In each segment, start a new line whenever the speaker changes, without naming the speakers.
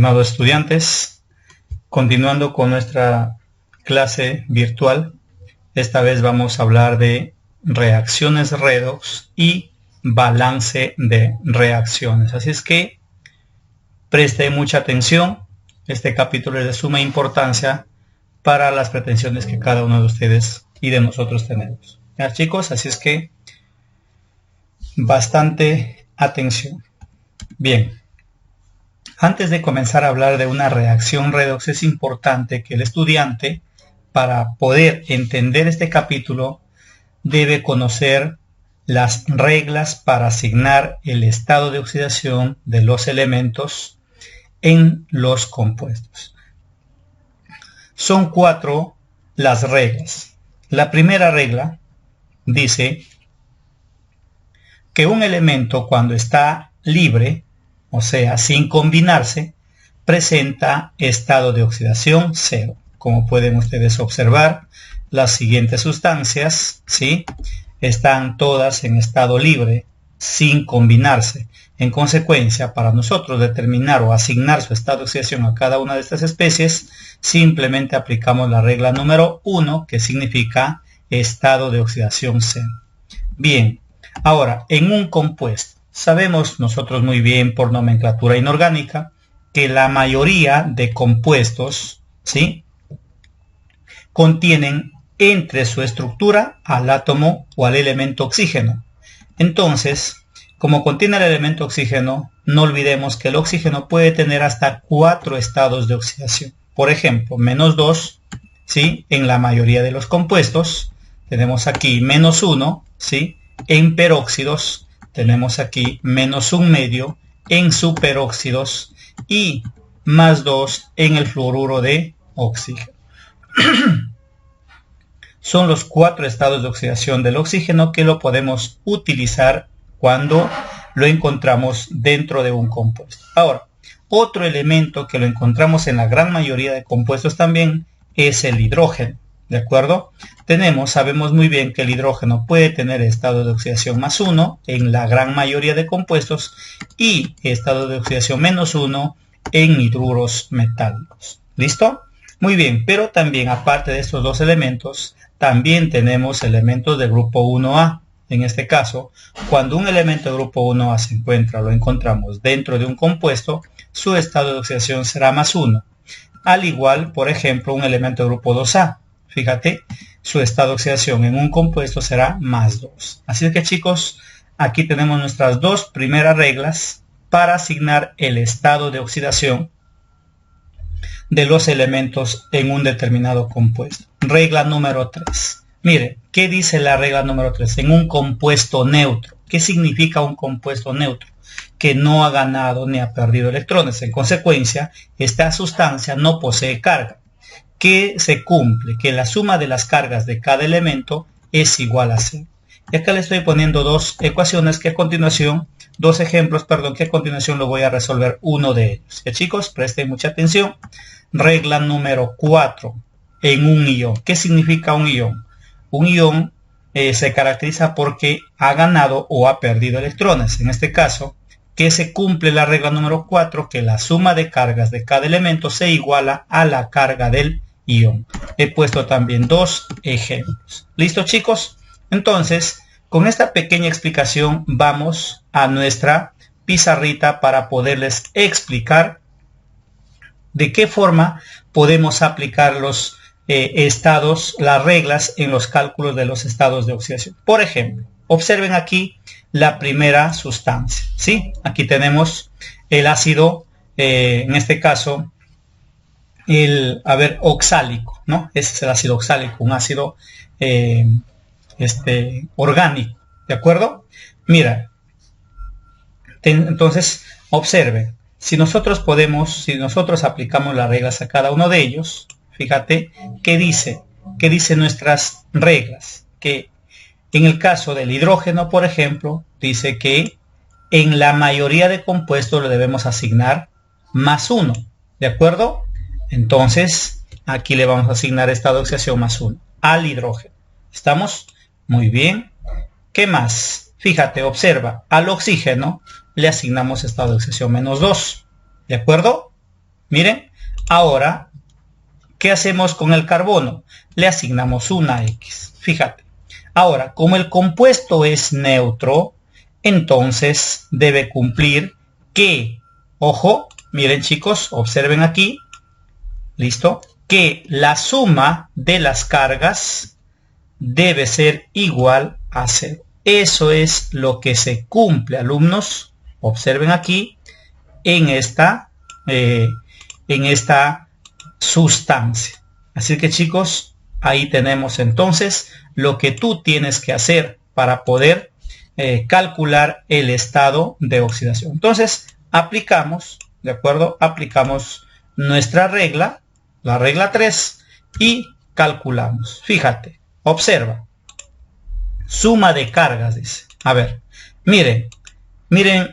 estimados estudiantes, continuando con nuestra clase virtual, esta vez vamos a hablar de reacciones redox y balance de reacciones. Así es que preste mucha atención, este capítulo es de suma importancia para las pretensiones que cada uno de ustedes y de nosotros tenemos. ¿Ya, chicos? Así es que bastante atención. Bien. Antes de comenzar a hablar de una reacción redox, es importante que el estudiante, para poder entender este capítulo, debe conocer las reglas para asignar el estado de oxidación de los elementos en los compuestos. Son 4 las reglas. La primera regla dice que un elemento, cuando está libre, o sea, sin combinarse, presenta estado de oxidación 0. Como pueden ustedes observar, las siguientes sustancias, ¿sí?, están todas en estado libre, sin combinarse. En consecuencia, para nosotros determinar o asignar su estado de oxidación a cada una de estas especies, simplemente aplicamos la regla número 1, que significa estado de oxidación 0. Bien, ahora, en un compuesto, sabemos nosotros muy bien por nomenclatura inorgánica que la mayoría de compuestos, ¿sí?, contienen entre su estructura al átomo o al elemento oxígeno. Entonces, como contiene el elemento oxígeno, no olvidemos que el oxígeno puede tener hasta 4 estados de oxidación. Por ejemplo, -2, ¿sí?, en la mayoría de los compuestos. Tenemos aquí -1, ¿sí?, en peróxidos. Tenemos aquí -1/2 en superóxidos y +2 en el fluoruro de oxígeno. Son los 4 estados de oxidación del oxígeno que lo podemos utilizar cuando lo encontramos dentro de un compuesto. Ahora, otro elemento que lo encontramos en la gran mayoría de compuestos también es el hidrógeno. ¿De acuerdo? Sabemos muy bien que el hidrógeno puede tener estado de oxidación +1 en la gran mayoría de compuestos y estado de oxidación -1 en hidruros metálicos. ¿Listo? Muy bien, pero también aparte de estos dos elementos, también tenemos elementos del grupo 1A. En este caso, cuando un elemento del grupo 1A se encuentra, lo encontramos dentro de un compuesto, su estado de oxidación será +1. Al igual, por ejemplo, un elemento del grupo 2A. Fíjate, su estado de oxidación en un compuesto será +2. Así que, chicos, aquí tenemos nuestras dos primeras reglas para asignar el estado de oxidación de los elementos en un determinado compuesto. Regla número 3. Mire, ¿qué dice la regla número 3? En un compuesto neutro. ¿Qué significa un compuesto neutro? Que no ha ganado ni ha perdido electrones. En consecuencia, esta sustancia no posee carga. Que se cumple, que la suma de las cargas de cada elemento es igual a 0. Y acá le estoy poniendo dos ecuaciones que a continuación, dos ejemplos, perdón, que a continuación lo voy a resolver uno de ellos. ¿Ya, chicos? Presten mucha atención. Regla número 4. En un ion. ¿Qué significa un ion? Un ion se caracteriza porque ha ganado o ha perdido electrones. En este caso, que se cumple la regla número 4, que la suma de cargas de cada elemento se iguala a la carga del ion. He puesto también dos ejemplos. ¿Listo, chicos? Entonces, con esta pequeña explicación vamos a nuestra pizarrita para poderles explicar de qué forma podemos aplicar los estados, las reglas en los cálculos de los estados de oxidación. Por ejemplo, observen aquí la primera sustancia, ¿sí? Aquí tenemos el ácido, en este caso, oxálico, ¿no? Ese es el ácido oxálico, un ácido orgánico, ¿de acuerdo? Mira, entonces, observen, si nosotros aplicamos las reglas a cada uno de ellos, fíjate, ¿qué dice nuestras reglas? Que en el caso del hidrógeno, por ejemplo, dice que en la mayoría de compuestos le debemos asignar +1, ¿de acuerdo? Entonces, aquí le vamos a asignar estado de oxidación +1 al hidrógeno. ¿Estamos? Muy bien. ¿Qué más? Fíjate, observa, al oxígeno le asignamos estado de oxidación -2, ¿de acuerdo? Miren, ahora, ¿qué hacemos con el carbono? Le asignamos una X. Fíjate. Ahora, como el compuesto es neutro, entonces debe cumplir que, ojo, miren chicos, observen aquí, listo, que la suma de las cargas debe ser igual a 0. Eso es lo que se cumple, alumnos. Observen aquí en esta sustancia. Así que chicos, ahí tenemos entonces lo que tú tienes que hacer para poder calcular el estado de oxidación. Entonces, aplicamos, ¿de acuerdo? Aplicamos nuestra regla, la regla 3, y calculamos. Fíjate, observa. Suma de cargas, dice. A ver, miren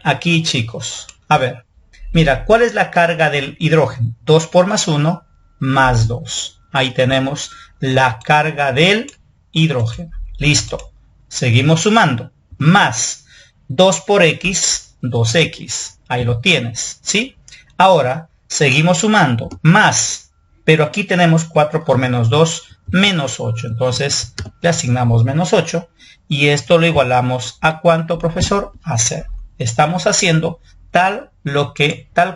aquí, chicos. A ver, mira, ¿cuál es la carga del hidrógeno? 2 por más 1 más 2. Ahí tenemos la carga del hidrógeno. Listo. Seguimos sumando. Más 2 por X, 2X. Ahí lo tienes, ¿sí? Ahora, seguimos sumando. Más, pero aquí tenemos 4 por menos 2, menos 8. Entonces, le asignamos menos 8. Y esto lo igualamos ¿a cuánto, profesor? A 0. Estamos haciendo tal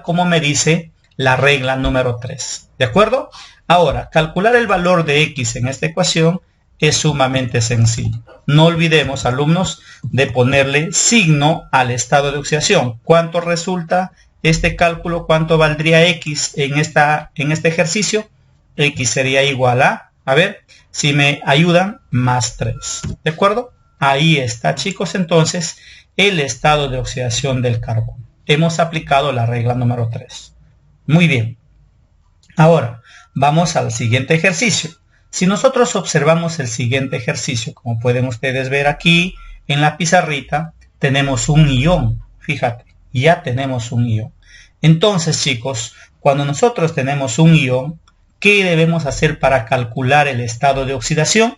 como me dice la regla número 3. ¿De acuerdo? Ahora, calcular el valor de X en esta ecuación es sumamente sencillo. No olvidemos, alumnos, de ponerle signo al estado de oxidación. ¿Cuánto resulta este cálculo? ¿Cuánto valdría X en este ejercicio? X sería igual a ver, si me ayudan, más 3. ¿De acuerdo? Ahí está, chicos, entonces, el estado de oxidación del carbono. Hemos aplicado la regla número 3. Muy bien. Ahora, vamos al siguiente ejercicio. Si nosotros observamos el siguiente ejercicio, como pueden ustedes ver aquí en la pizarrita, tenemos un ion. Fíjate, ya tenemos un ion. Entonces, chicos, cuando nosotros tenemos un ion, ¿qué debemos hacer para calcular el estado de oxidación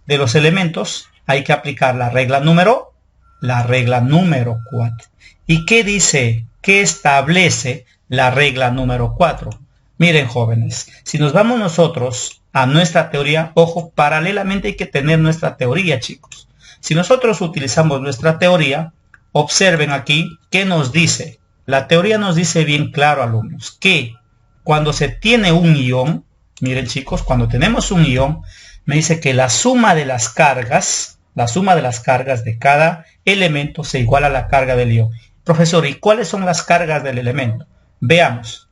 de los elementos? Hay que aplicar la regla número 4. ¿Y qué dice? ¿Qué establece la regla número 4? Miren, jóvenes, si nos vamos nosotros a nuestra teoría, ojo, paralelamente hay que tener nuestra teoría, chicos. Si nosotros utilizamos nuestra teoría, observen aquí qué nos dice. La teoría nos dice bien claro, alumnos, que cuando se tiene un ion, miren chicos, cuando tenemos un ion, me dice que la suma de las cargas de cada elemento se iguala a la carga del ion. Profesor, ¿y cuáles son las cargas del elemento? Veamos.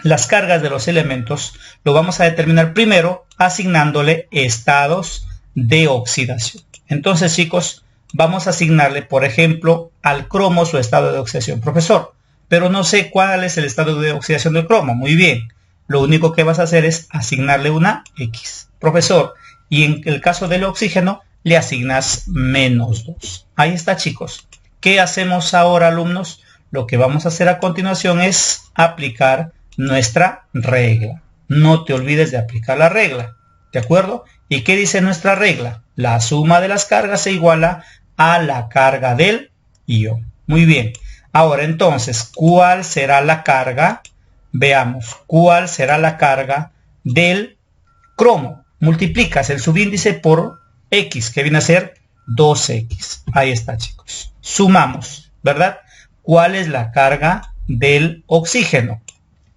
Las cargas de los elementos lo vamos a determinar primero asignándole estados de oxidación. Entonces, chicos, vamos a asignarle, por ejemplo, al cromo su estado de oxidación. Profesor, pero no sé cuál es el estado de oxidación del cromo. Muy bien. Lo único que vas a hacer es asignarle una X. Profesor, y en el caso del oxígeno, le asignas menos 2. Ahí está, chicos. ¿Qué hacemos ahora, alumnos? Lo que vamos a hacer a continuación es aplicar nuestra regla. No te olvides de aplicar la regla. ¿De acuerdo? ¿Y qué dice nuestra regla? La suma de las cargas se iguala a la carga del ion. Muy bien. Ahora entonces, ¿cuál será la carga? Veamos, ¿cuál será la carga del cromo? Multiplicas el subíndice por X, que viene a ser 2X. Ahí está, chicos. Sumamos, ¿verdad? ¿Cuál es la carga del oxígeno?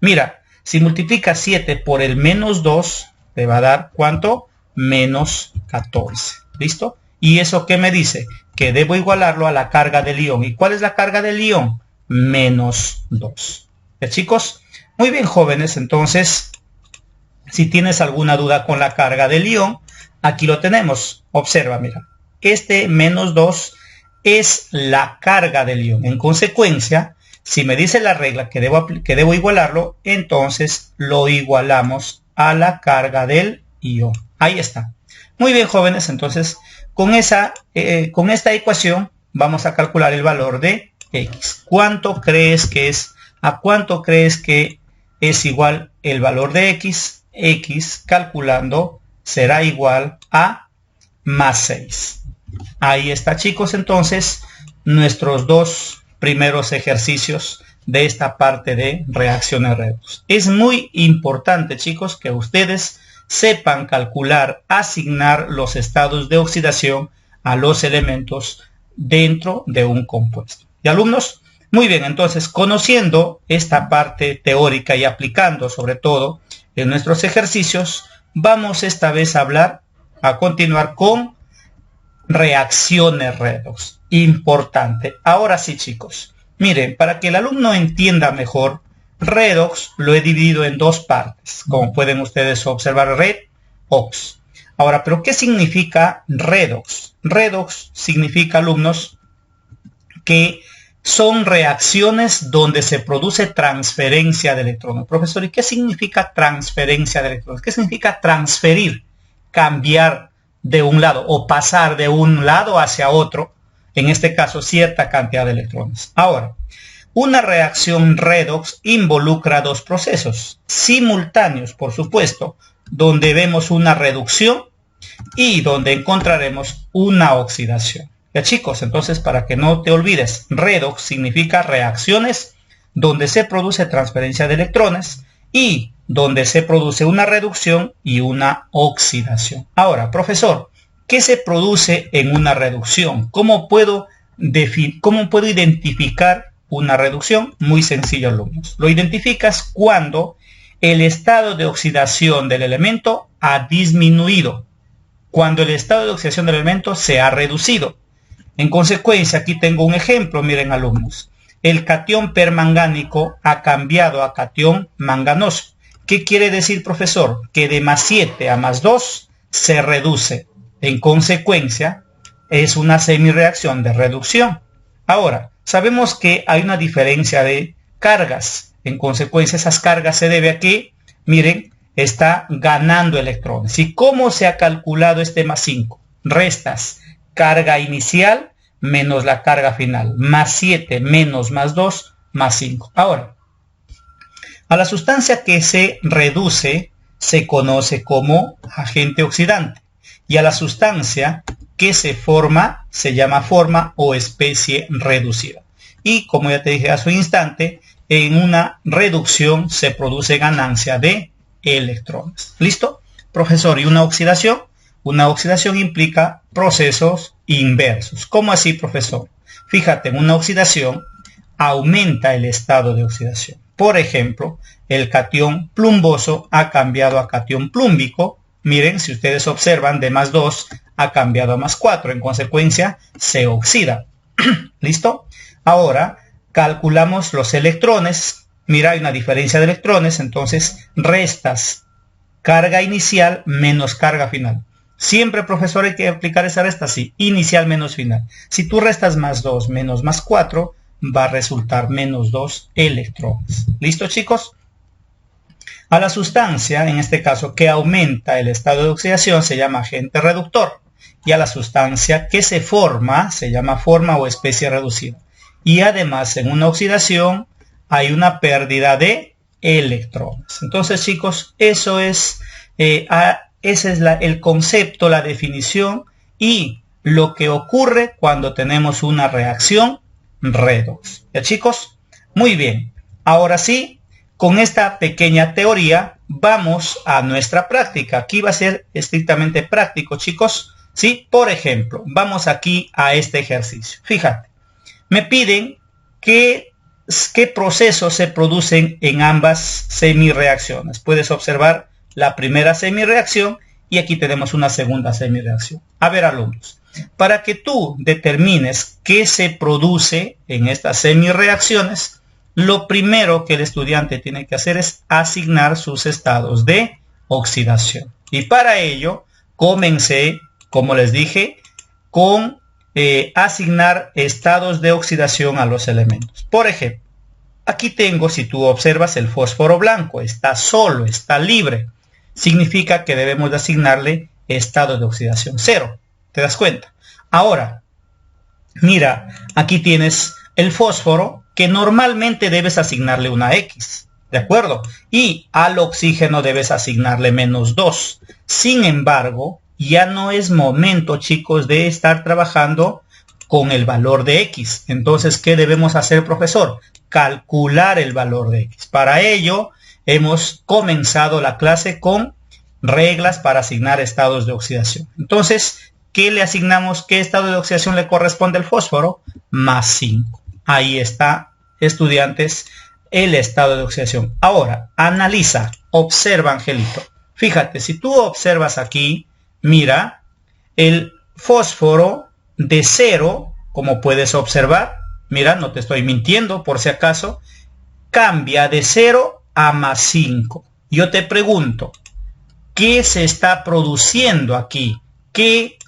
Mira, si multiplicas 7 por el menos 2, te va a dar, ¿cuánto? Menos 14. ¿Listo? ¿Y eso qué me dice? Que debo igualarlo a la carga del ion. ¿Y cuál es la carga del ion? Menos 2. ¿Ya, chicos? Muy bien, jóvenes. Entonces, si tienes alguna duda con la carga del ion, aquí lo tenemos. Observa, mira. Este menos 2 es la carga del ion. En consecuencia, si me dice la regla que debo igualarlo, entonces lo igualamos a la carga del ion. Ahí está. Muy bien, jóvenes. Entonces, con esta ecuación vamos a calcular el valor de X. ¿Cuánto crees que es? ¿A cuánto crees que es igual el valor de X? X calculando será igual a más 6. Ahí está, chicos, entonces nuestros dos primeros ejercicios de esta parte de reacciones redox. Es muy importante, chicos, que ustedes sepan calcular, asignar los estados de oxidación a los elementos dentro de un compuesto. ¿Y alumnos? Muy bien, entonces, conociendo esta parte teórica y aplicando sobre todo en nuestros ejercicios, vamos esta vez a continuar con reacciones redox. Importante. Ahora sí, chicos. Miren, para que el alumno entienda mejor, redox lo he dividido en dos partes. Como pueden ustedes observar, redox. Ahora, ¿pero qué significa redox? Redox significa, alumnos, que son reacciones donde se produce transferencia de electrones. Profesor, ¿y qué significa transferencia de electrones? ¿Qué significa transferir? Cambiar de un lado o pasar de un lado hacia otro, en este caso cierta cantidad de electrones. Ahora, una reacción redox involucra dos procesos simultáneos, por supuesto, donde vemos una reducción y donde encontraremos una oxidación. Ya, chicos, entonces para que no te olvides, redox significa reacciones donde se produce transferencia de electrones y donde se produce una reducción y una oxidación. Ahora, profesor, ¿qué se produce en una reducción? ¿Cómo puedo identificar una reducción? Muy sencillo, alumnos. Lo identificas cuando el estado de oxidación del elemento ha disminuido, cuando el estado de oxidación del elemento se ha reducido. En consecuencia, aquí tengo un ejemplo, miren, alumnos. El catión permangánico ha cambiado a catión manganoso. ¿Qué quiere decir, profesor? Que de +7 a +2 se reduce. En consecuencia, es una semirreacción de reducción. Ahora, sabemos que hay una diferencia de cargas. En consecuencia, esas cargas se debe a que, miren, está ganando electrones. ¿Y cómo se ha calculado este +5? Restas carga inicial menos la carga final. +7 menos +2, +5. Ahora, a la sustancia que se reduce se conoce como agente oxidante. Y a la sustancia que se forma se llama forma o especie reducida. Y como ya te dije hace un instante, en una reducción se produce ganancia de electrones. ¿Listo? Profesor, ¿y una oxidación? Una oxidación implica procesos inversos. ¿Cómo así, profesor? Fíjate, en una oxidación aumenta el estado de oxidación. Por ejemplo, el catión plumboso ha cambiado a catión plúmbico. Miren, si ustedes observan, de +2 ha cambiado a +4. En consecuencia, se oxida. ¿Listo? Ahora, calculamos los electrones. Mira, hay una diferencia de electrones. Entonces, restas carga inicial menos carga final. Siempre, profesor, hay que aplicar esa resta así. Inicial menos final. Si tú restas +2 menos +4, va a resultar -2 electrones. ¿Listo, chicos? A la sustancia, en este caso, que aumenta el estado de oxidación se llama agente reductor. Y a la sustancia que se forma se llama forma o especie reducida. Y además, en una oxidación hay una pérdida de electrones. Entonces, chicos, eso es, ese es el concepto, la definición y lo que ocurre cuando tenemos una reacción redox. ¿Ya, chicos? Muy bien. Ahora sí, con esta pequeña teoría vamos a nuestra práctica. Aquí va a ser estrictamente práctico, chicos. ¿Sí? Por ejemplo, vamos aquí a este ejercicio. Fíjate, me piden qué procesos se producen en ambas semirreacciones. Puedes observar la primera semirreacción y aquí tenemos una segunda semirreacción. A ver, alumnos, para que tú determines qué se produce en estas semirreacciones, lo primero que el estudiante tiene que hacer es asignar sus estados de oxidación. Y para ello, comencé, como les dije, con asignar estados de oxidación a los elementos. Por ejemplo, aquí tengo, si tú observas, el fósforo blanco. Está solo, está libre. Significa que debemos de asignarle estado de oxidación 0. ¿Te das cuenta? Ahora, mira, aquí tienes el fósforo, que normalmente debes asignarle una X, ¿de acuerdo? Y al oxígeno debes asignarle -2. Sin embargo, ya no es momento, chicos, de estar trabajando con el valor de X. Entonces, ¿qué debemos hacer, profesor? Calcular el valor de X. Para ello, hemos comenzado la clase con reglas para asignar estados de oxidación. Entonces, ¿qué le asignamos? ¿Qué estado de oxidación le corresponde al fósforo? Más 5. Ahí está, estudiantes, el estado de oxidación. Ahora, analiza, observa, Angelito. Fíjate, si tú observas aquí, mira, el fósforo de 0, como puedes observar, mira, no te estoy mintiendo por si acaso, cambia de 0 a más 5. Yo te pregunto, ¿qué se está produciendo aquí? ¿Qué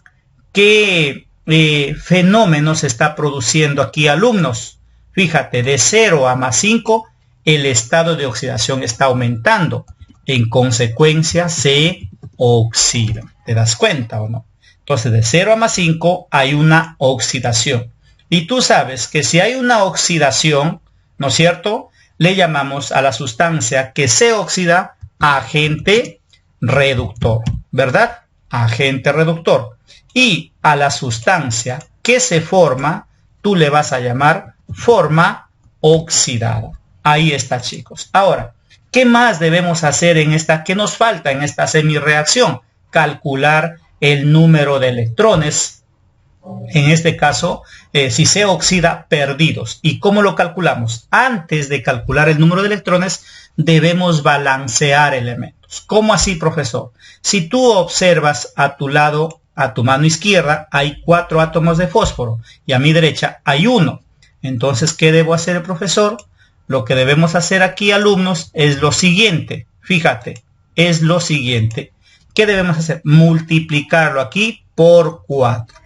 fenómeno se está produciendo aquí, alumnos? Fíjate, de 0 a más 5, el estado de oxidación está aumentando. En consecuencia, se oxida. ¿Te das cuenta o no? Entonces, de 0 a más 5 hay una oxidación. Y tú sabes que si hay una oxidación, ¿no es cierto?, le llamamos a la sustancia que se oxida agente reductor, ¿verdad? Agente reductor. Y a la sustancia que se forma, tú le vas a llamar forma oxidada. Ahí está, chicos. Ahora, ¿qué más debemos hacer en esta? ¿Qué nos falta en esta semireacción? Calcular el número de electrones. En este caso, si se oxida, perdidos. ¿Y cómo lo calculamos? Antes de calcular el número de electrones, debemos balancear elementos. ¿Cómo así, profesor? Si tú observas a tu lado, a tu mano izquierda, hay 4 átomos de fósforo y a mi derecha hay 1. Entonces, ¿qué debo hacer, profesor? Lo que debemos hacer aquí, alumnos, es lo siguiente. Fíjate, es lo siguiente. ¿Qué debemos hacer? Multiplicarlo aquí por 4.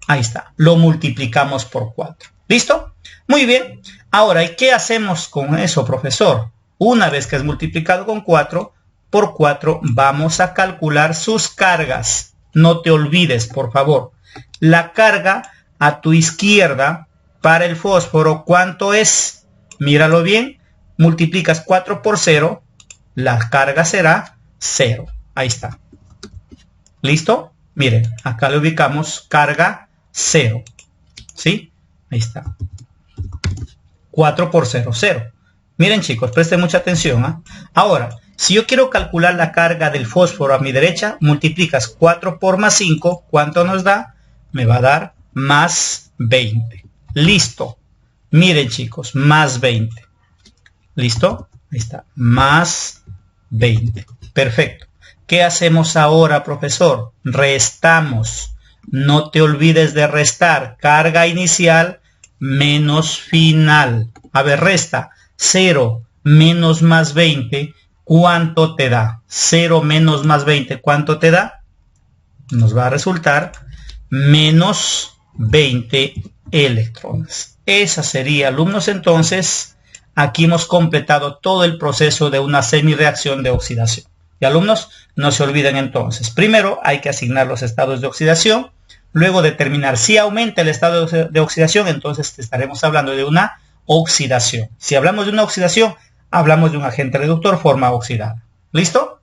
Ahí está, lo multiplicamos por 4. ¿Listo? Muy bien. Ahora, ¿y qué hacemos con eso, profesor? Una vez que es multiplicado con 4, por 4, vamos a calcular sus cargas. No te olvides, por favor. La carga a tu izquierda para el fósforo, ¿cuánto es? Míralo bien. Multiplicas 4 por 0, la carga será 0. Ahí está. ¿Listo? Miren, acá le ubicamos carga 0. ¿Sí? Ahí está. 4 por 0, 0. Miren, chicos, presten mucha atención, ¿eh? Ahora, si yo quiero calcular la carga del fósforo a mi derecha, multiplicas 4 por más 5. ¿Cuánto nos da? Me va a dar más 20. Listo. Miren, chicos, más 20. ¿Listo? Ahí está. Más 20. Perfecto. ¿Qué hacemos ahora, profesor? Restamos. No te olvides de restar. Carga inicial menos final. A ver, resta. 0 menos más 20. ¿Cuánto te da? 0 menos más 20. ¿Cuánto te da? Nos va a resultar menos 20 electrones. Esa sería, alumnos, entonces, aquí hemos completado todo el proceso de una semireacción de oxidación. Y alumnos, no se olviden entonces, primero hay que asignar los estados de oxidación, luego determinar si aumenta el estado de oxidación, entonces estaremos hablando de una oxidación. Si hablamos de una oxidación, hablamos de un agente reductor, forma oxidada. ¿Listo?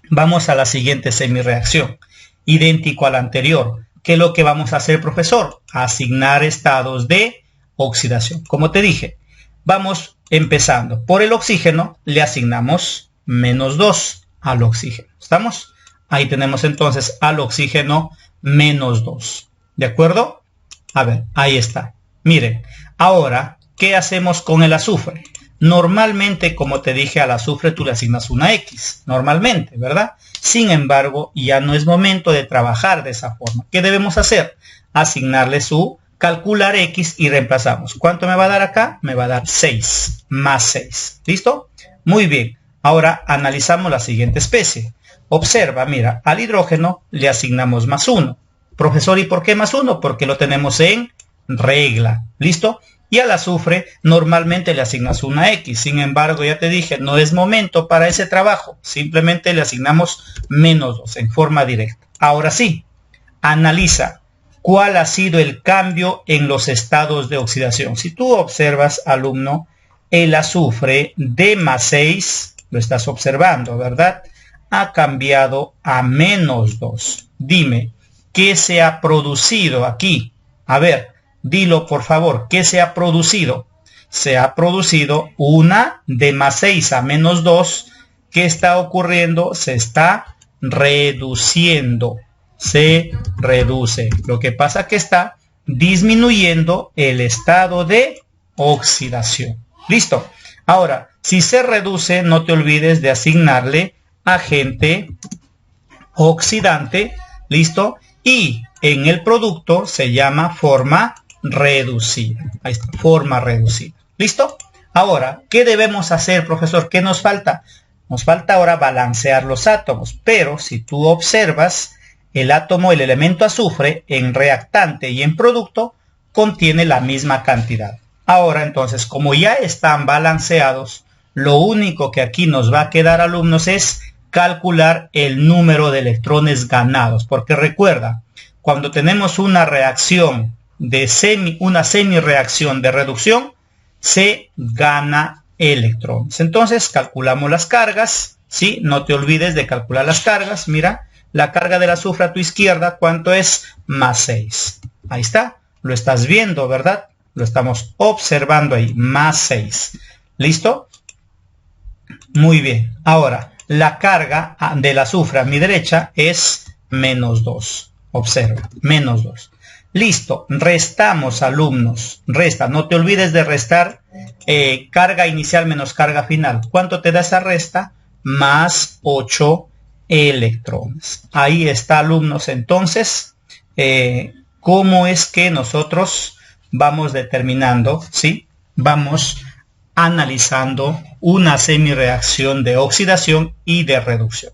Vamos a la siguiente semireacción, idéntico a la anterior. ¿Qué es lo que vamos a hacer, profesor? Asignar estados de oxidación. Como te dije, vamos empezando. Por el oxígeno le asignamos menos 2 al oxígeno. ¿Estamos? Ahí tenemos entonces al oxígeno menos 2. ¿De acuerdo? A ver, ahí está. Miren, ahora, ¿qué hacemos con el azufre? Normalmente, como te dije, al azufre tú le asignas una X. Normalmente, ¿verdad? Sin embargo, ya no es momento de trabajar de esa forma. ¿Qué debemos hacer? Asignarle su calcular X y reemplazamos. ¿Cuánto me va a dar acá? Me va a dar 6 más 6. ¿Listo? Muy bien. Ahora analizamos la siguiente especie. Observa, mira, al hidrógeno le asignamos más 1. Profesor, ¿y por qué más 1? Porque lo tenemos en regla. ¿Listo? Y al azufre normalmente le asignas una X. Sin embargo, ya te dije, no es momento para ese trabajo. Simplemente le asignamos menos 2 en forma directa. Ahora sí, analiza cuál ha sido el cambio en los estados de oxidación. Si tú observas, alumno, el azufre de más 6, lo estás observando, ¿verdad? Ha cambiado a menos 2. Dime, ¿qué se ha producido aquí? A ver, dilo por favor, ¿qué se ha producido? Se ha producido una de más 6 a menos 2. ¿Qué está ocurriendo? Se está reduciendo. Se reduce. Lo que pasa es que está disminuyendo el estado de oxidación. ¿Listo? Ahora, si se reduce, no te olvides de asignarle agente oxidante. ¿Listo? Y en el producto se llama forma reducida. Ahí está, forma reducida. ¿Listo? Ahora, ¿qué debemos hacer, profesor? ¿Qué nos falta? Nos falta ahora balancear los átomos. Pero si tú observas, el átomo, el elemento azufre, en reactante y en producto, contiene la misma cantidad. Ahora, entonces, como ya están balanceados, lo único que aquí nos va a quedar, alumnos, es calcular el número de electrones ganados. Porque recuerda, cuando tenemos una reacción de una semireacción de reducción, se gana electrones. Entonces, calculamos las cargas, ¿sí? No te olvides de calcular las cargas. Mira, la carga del azufre a tu izquierda, ¿cuánto es? Más 6. Ahí está. Lo estás viendo, ¿verdad? Lo estamos observando ahí. Más 6. ¿Listo? Muy bien. Ahora, la carga del azufre a mi derecha es menos 2. Observa, menos 2. Listo. Restamos, alumnos. Resta. No te olvides de restar carga inicial menos carga final. ¿Cuánto te da esa resta? Más 8 electrones. Ahí está, alumnos. Entonces, ¿cómo es que nosotros vamos determinando, ¿sí? Vamos analizando una semireacción de oxidación y de reducción.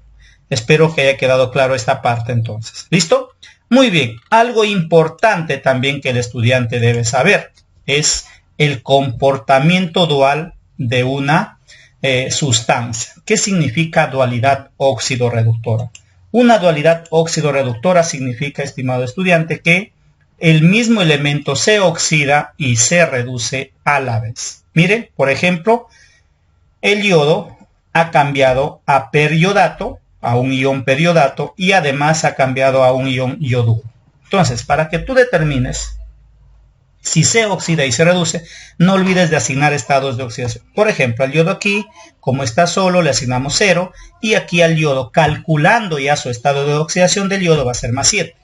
Espero que haya quedado claro esta parte entonces. ¿Listo? Muy bien. Algo importante también que el estudiante debe saber es el comportamiento dual de una sustancia. ¿Qué significa dualidad óxido-reductora? Una dualidad óxido-reductora significa, estimado estudiante, que el mismo elemento se oxida y se reduce a la vez. Miren, por ejemplo, el yodo ha cambiado a periodato, a un ion periodato, y además ha cambiado a un ion yoduro. Entonces, para que tú determines si se oxida y se reduce, no olvides de asignar estados de oxidación. Por ejemplo, al yodo aquí, como está solo, le asignamos 0, y aquí al yodo, calculando ya su estado de oxidación del yodo, va a ser más 7.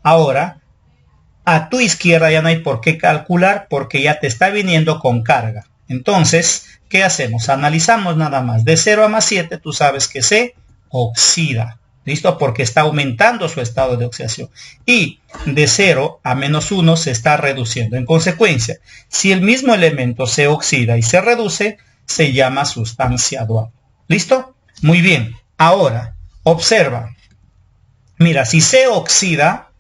Ahora, a tu izquierda ya no hay por qué calcular, porque ya te está viniendo con carga. Entonces, ¿qué hacemos? Analizamos nada más. De 0 a más 7, tú sabes que se oxida. ¿Listo? Porque está aumentando su estado de oxidación. Y de 0 a menos 1 se está reduciendo. En consecuencia, si el mismo elemento se oxida y se reduce, se llama sustancia dual. ¿Listo? Muy bien. Ahora, observa. Mira, si se oxida,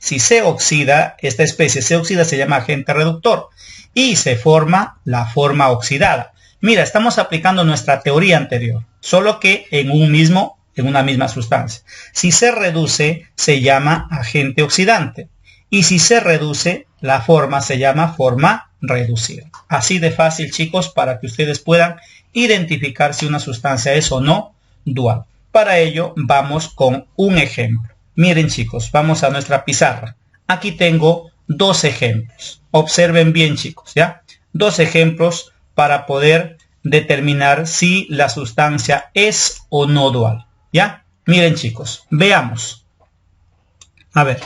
esta especie se oxida, se llama agente reductor. Y se forma la forma oxidada. Mira, estamos aplicando nuestra teoría anterior, solo que en una misma sustancia. Si se reduce, se llama agente oxidante. Y si se reduce, la forma se llama forma reducida. Así de fácil, chicos, para que ustedes puedan identificar si una sustancia es o no dual. Para ello, vamos con un ejemplo. Miren, chicos, vamos a nuestra pizarra. Aquí tengo 2 ejemplos. Observen bien, chicos, ¿ya? 2 ejemplos para poder determinar si la sustancia es o no dual. ¿Ya? Miren, chicos, veamos. A ver,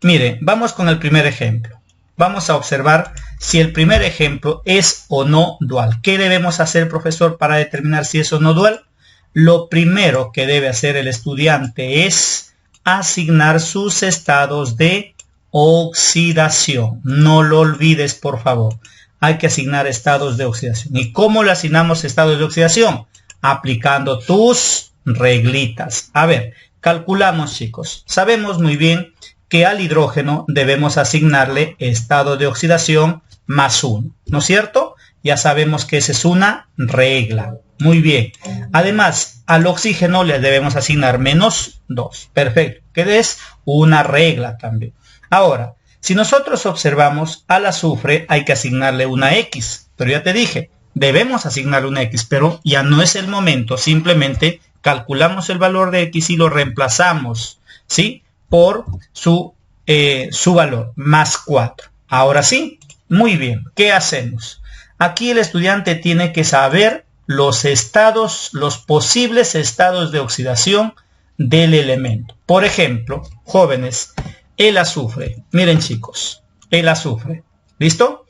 miren, vamos con el primer ejemplo. Vamos a observar si el primer ejemplo es o no dual. ¿Qué debemos hacer, profesor, para determinar si es o no dual? Lo primero que debe hacer el estudiante es asignar sus estados de oxidación. No lo olvides, por favor. Hay que asignar estados de oxidación. ¿Y cómo le asignamos estados de oxidación? Aplicando tus reglitas. A ver, calculamos, chicos. Sabemos muy bien que al hidrógeno debemos asignarle estado de oxidación más 1, ¿no es cierto? Ya sabemos que esa es una regla. Muy bien. Además, al oxígeno le debemos asignar menos 2. Perfecto. Que es una regla también. Ahora, si nosotros observamos al azufre, hay que asignarle una X. Pero ya te dije, debemos asignarle una X, pero ya no es el momento. Simplemente calculamos el valor de X y lo reemplazamos, ¿sí? Por su su valor, más 4. Ahora sí, muy bien, ¿qué hacemos? Aquí el estudiante tiene que saber los estados, los posibles estados de oxidación del elemento. Por ejemplo, jóvenes, el azufre. Miren chicos, el azufre. ¿Listo?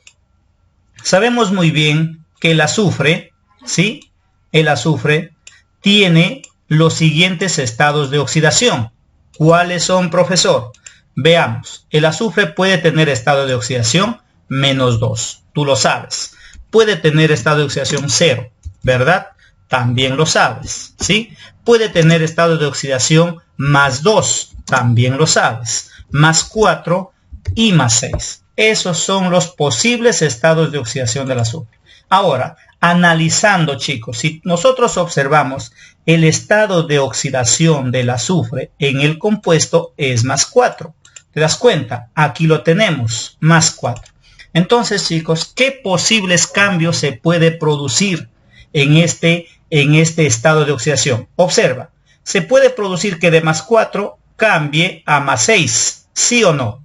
Sabemos muy bien que el azufre, ¿sí? El azufre tiene los siguientes estados de oxidación. ¿Cuáles son, profesor? Veamos, el azufre puede tener estado de oxidación -2, tú lo sabes. Puede tener estado de oxidación 0, ¿verdad? También lo sabes, ¿sí? Puede tener estado de oxidación +2, también lo sabes. +4 y +6. Esos son los posibles estados de oxidación del azufre. Ahora, analizando, chicos, si nosotros observamos el estado de oxidación del azufre en el compuesto es +4. ¿Te das cuenta? Aquí lo tenemos, +4. Entonces, chicos, ¿qué posibles cambios se puede producir en este estado de oxidación? Observa, se puede producir que de +4 cambie a +6, ¿sí o no?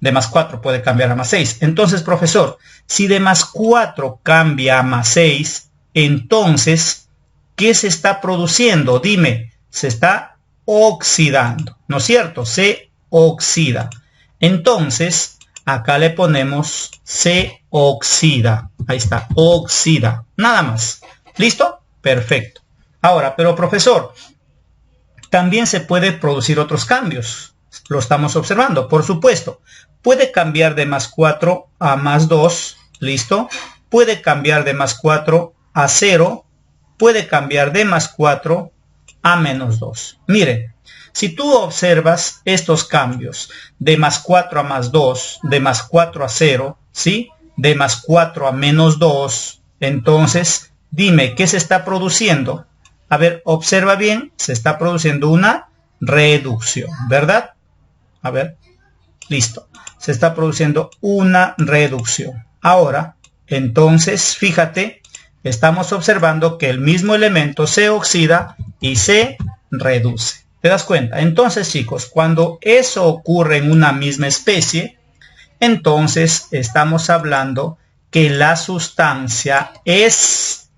De +4 puede cambiar a +6. Entonces, profesor, si de +4 cambia a +6, entonces, ¿qué se está produciendo? Dime, se está oxidando, ¿no es cierto? Se oxida. Entonces, acá le ponemos se oxida. Ahí está, oxida. Nada más. ¿Listo? Perfecto. Ahora, pero profesor, también se puede producir otros cambios. Lo estamos observando, por supuesto. Puede cambiar de +4 a +2. ¿Listo? Puede cambiar de +4 a 0. Puede cambiar de +4 a -2. Miren, si tú observas estos cambios de +4 a +2, de +4 a 0, ¿sí? De +4 a -2, entonces dime, ¿qué se está produciendo? A ver, observa bien, se está produciendo una reducción, ¿verdad? A ver, listo. Se está produciendo una reducción. Ahora, entonces, fíjate, estamos observando que el mismo elemento se oxida y se reduce. ¿Te das cuenta? Entonces, chicos, cuando eso ocurre en una misma especie, entonces estamos hablando que la sustancia es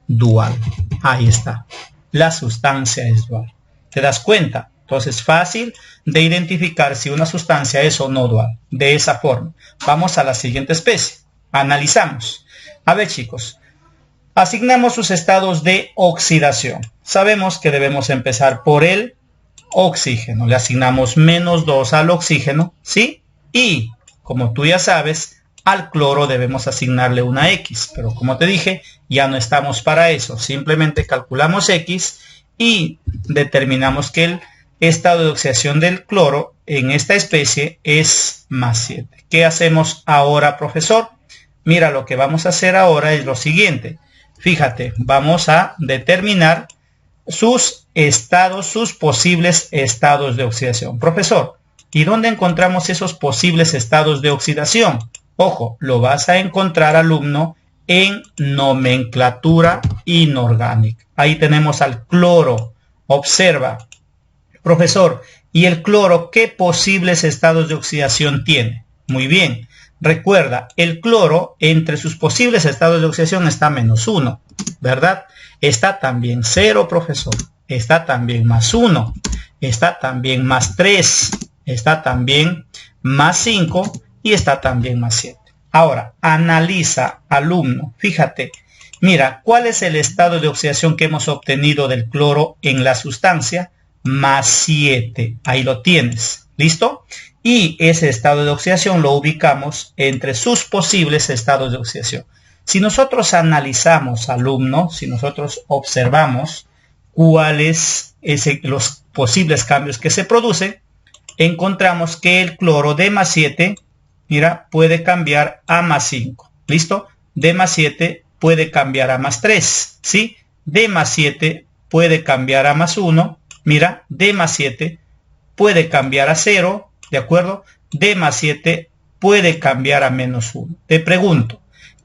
dual. Ahí está. La sustancia es dual. ¿Te das cuenta? Entonces, fácil de identificar si una sustancia es o no dual. De esa forma. Vamos a la siguiente especie. Analizamos. A ver, chicos. Asignamos sus estados de oxidación. Sabemos que debemos empezar por el oxígeno. Le asignamos -2 al oxígeno, ¿sí? Y, como tú ya sabes, al cloro debemos asignarle una X. Pero como te dije, ya no estamos para eso. Simplemente calculamos X y determinamos que el estado de oxidación del cloro en esta especie es +7. ¿Qué hacemos ahora, profesor? Mira, lo que vamos a hacer ahora es lo siguiente. Fíjate, vamos a determinar sus estados, sus posibles estados de oxidación. Profesor, ¿y dónde encontramos esos posibles estados de oxidación? Ojo, lo vas a encontrar, alumno, en nomenclatura inorgánica. Ahí tenemos al cloro. Observa. Profesor, ¿y el cloro qué posibles estados de oxidación tiene? Muy bien. Recuerda, el cloro entre sus posibles estados de oxidación está -1, ¿verdad? Está también 0, profesor. Está también +1. Está también +3. Está también +5 y está también +7. Ahora, analiza, alumno. Fíjate, mira, ¿cuál es el estado de oxidación que hemos obtenido del cloro en la sustancia? +7. Ahí lo tienes. ¿Listo? Y ese estado de oxidación lo ubicamos entre sus posibles estados de oxidación. Si nosotros analizamos, alumno, si nosotros observamos cuáles son los posibles cambios que se producen, encontramos que el cloro de +7, mira, puede cambiar a +5. ¿Listo? De +7 puede cambiar a +3. ¿Sí? De +7 puede cambiar a +1. Mira, de +7 puede cambiar a 0. ¿De acuerdo? De +7 puede cambiar a -1. Te pregunto,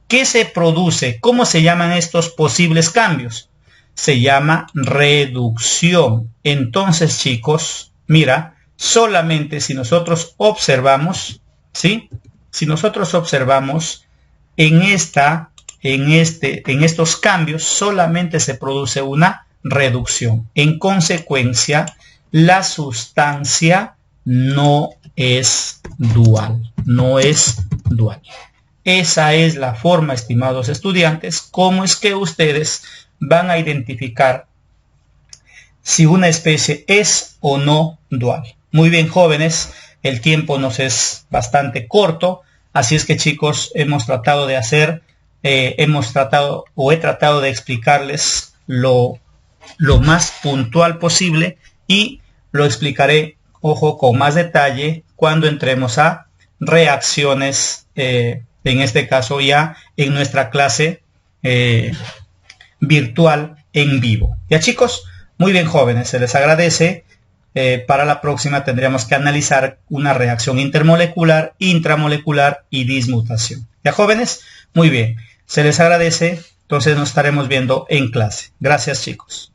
¿qué se produce? ¿Cómo se llaman estos posibles cambios? Se llama reducción. Entonces, chicos, mira, solamente si nosotros observamos, ¿sí? Si nosotros observamos en estos cambios, solamente se produce una reducción. En consecuencia, la sustancia no es dual, no es dual. Esa es la forma, estimados estudiantes, cómo es que ustedes van a identificar si una especie es o no dual. Muy bien, jóvenes, el tiempo nos es bastante corto, así es que, chicos, he tratado de explicarles lo más puntual posible y lo explicaré, ojo, con más detalle cuando entremos a reacciones, en este caso ya en nuestra clase virtual en vivo. ¿Ya, chicos? Muy bien, jóvenes, se les agradece. Para la próxima tendríamos que analizar una reacción intermolecular, intramolecular y dismutación. ¿Ya, jóvenes? Muy bien, se les agradece. Entonces nos estaremos viendo en clase. Gracias, chicos.